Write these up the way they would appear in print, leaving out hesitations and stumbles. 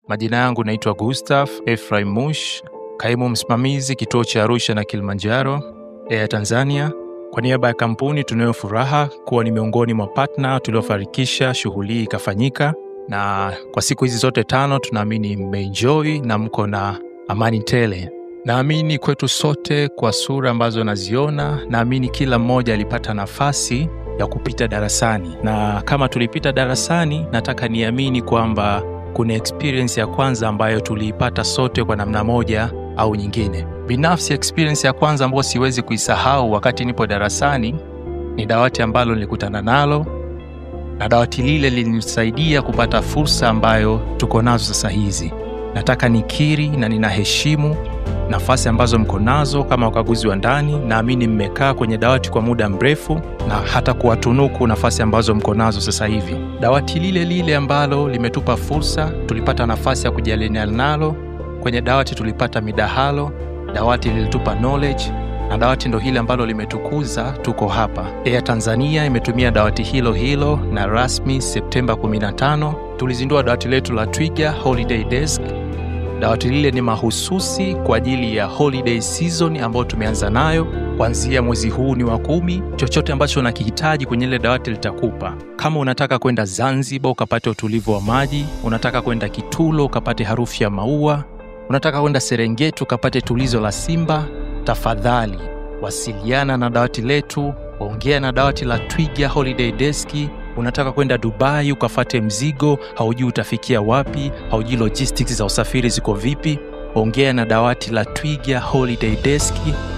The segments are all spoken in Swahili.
Majina yangu naitwa Gustav Ephraim Mush, kaimu msimamizi kituo cha Arusha na Kilimanjaro, Air Tanzania. Kwa niaba ya kampuni tunayo furaha kuwa ni miongoni mwa partner tuliofanikisha shughuli hii ikafanyika, na kwa siku hizi zote 5 tunaamini mmeenjoy na mko na amani tele. Naamini kwetu sote kwa sura ambazo naziona, naamini kila mmoja alipata nafasi ya kupita darasani. Na kama tulipita darasani, nataka niamini kwamba kuna experience ya kwanza ambayo tuliipata sote kwa namna moja au nyingine. Binafsi experience ya kwanza ambayo siwezi kuisahau wakati nipo darasani ni dawati ambalo nilikutana nalo, na dawati lile lilinisaidia kupata fursa ambayo tuko nazo sasa hizi. Nataka nikiri na ninaheshimu nafasi ambazo mko nazo kama wakaguzi wa ndani. Naamini mmekaa kwenye dawati kwa muda mrefu na hata kuwatunuku nafasi ambazo mko nazo sasa hivi. Dawati lile ambalo limetupa fursa, tulipata nafasi ya kujadiliana nalo. Kwenye dawati tulipata midahalo, dawati lilitupa knowledge, na dawati ndo hili ambalo limetukuza tuko hapa. Air Tanzania imetumia dawati hilo na rasmi Septemba 15 tulizindua dawati letu la Twiga Holiday Desk. Dawati lile ni mahususi kwa ajili ya holiday season ambayo tumeanza nayo kuanzia mwezi huu ni wa 10. Chochote ambacho unakihitaji kwenye ile dawati litakupa. Kama unataka kwenda Zanzibar ukapate utulivu wa maji, unataka kwenda Kitulo ukapate harufu ya maua, unataka kwenda Serengeti ukapate tulizo la simba, tafadhali wasiliana na dawati letu, ongea na dawati la Twiga Holiday Desk. Unataka kwenda Dubai ukafate mzigo, haujui utafikia wapi, haujui logistics za usafiri ziko vipi, ongea na dawati la Twiga Holiday Desk,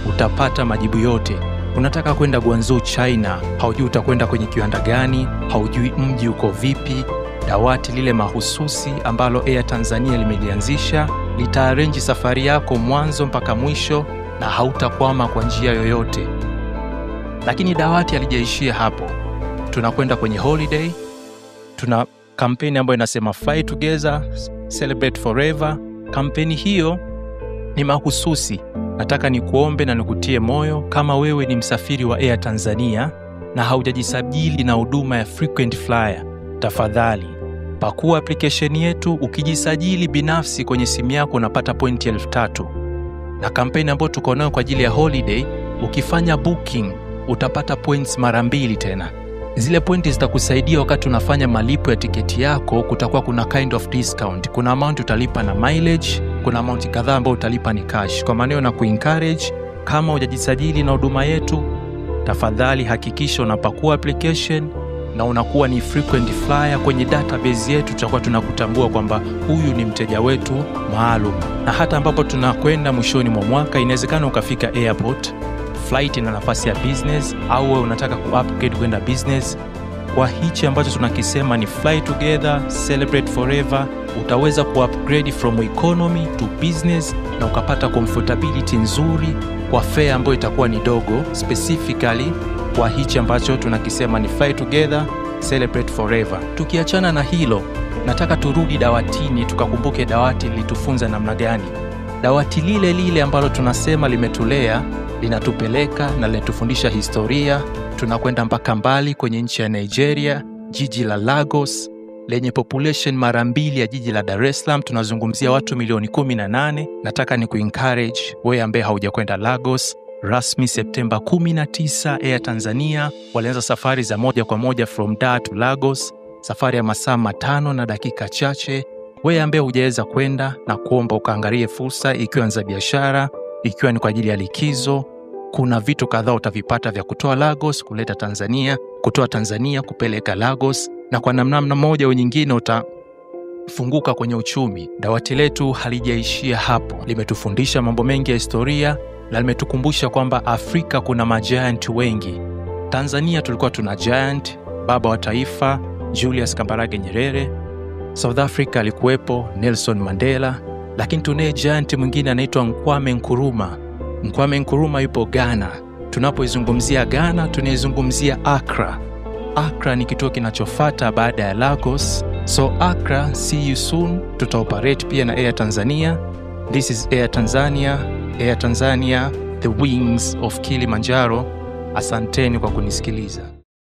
utapata majibu yote. Unataka kwenda Guangzhou China, haujui utakwenda kwenye kiwanda gani, haujui mji uko vipi, dawati lile mahususi ambalo Air Tanzania limelianzisha litaarrange safari yako mwanzo mpaka mwisho na hautakwama kwa njia yoyote. Lakini dawati halijaishia hapo. Tunakwenda kwenye holiday, tuna kampeni ambayo inasema Fly Together, Celebrate Forever. Kampeni hiyo ni mahususi. Nataka nikuombe na nikutie moyo, kama wewe ni msafiri wa Air Tanzania na haujajisajili na huduma ya frequent flyer, tafadhali pakua application yetu. Ukijisajili binafsi kwenye simu yako unapata point 3000. Na kampeni ambayo tuko nayo kwa ajili ya holiday, ukifanya booking utapata points mara 2 tena. Zile pointi zitakusaidia wakati unafanya malipo ya tiketi yako. Kutakuwa kuna kind of discount. Kuna amount utalipa na mileage, kuna amount kadhaa ambayo utalipa ni cash. Kwa maana na kuencourage, kama hujajisajili na huduma yetu, tafadhali hakikisha unapakua application na unakuwa ni frequent flyer. Kwenye database yetu tutakuwa tunakutambua kwamba huyu ni mteja wetu maalum. Na hata ambapo tunakwenda mwishoni mwa mwaka, inawezekana ukafika airport, flight ina nafasi ya business, au wewe unataka ku-upgrade kwenda business. Kwa hichi ambacho tunakisema ni Fly Together, Celebrate Forever, utaweza ku-upgrade from economy to business na ukapata comfortability nzuri kwa fare ambayo itakuwa ni dogo, specifically kwa hichi ambacho tunakisema ni Fly Together, Celebrate Forever. Tukiachana na hilo, nataka turudi dawatini tukakumbuke dawati lilitufunza namna gani. Dawati lile ambalo tunasema limetulea, linatupeleka na linatufundisha historia. Tunakwenda mpaka mbali kwenye nchi ya Nigeria, jiji la Lagos lenye population mara 2 ya jiji la Dar es Salaam. Tunazungumzia watu milioni 18. Nataka ni kuencourage wewe ambaye haujakwenda Lagos. Rasmi Septemba 19 Air Tanzania walianza safari za moja kwa moja from Dar to Lagos, safari ya masaa 5 na dakika chache. Wewe ambaye hujaweza kwenda, na kuomba ukaangalie fursa, ikiwa ni za biashara, ikiwa ni kwa ajili ya likizo. Kuna vitu kadhaa utavipata vya kutoa Lagos kuleta Tanzania, kutoa Tanzania kupeleka Lagos, na kwa namna moja au nyingine utafunguka kwenye uchumi. Dawati letu halijaishia hapo. Limetufundisha mambo mengi ya historia na limetukumbusha kwamba Afrika kuna majiant wengi. Tanzania tulikuwa tuna giant, baba wa taifa Julius Kambarage Nyerere. South Africa alikuwepo Nelson Mandela, lakini tunaye giant mwingine anaitwa Kwame Nkrumah. Kwame Nkrumah yupo Ghana. Tunapoizungumzia Ghana, tunaizungumzia Accra. Accra ni kituo kinachofuata baada ya Lagos. So Accra, see you soon. Tutaoperate pia na Air Tanzania. This is Air Tanzania. Air Tanzania, the wings of Kilimanjaro. Asanteni kwa kunisikiliza.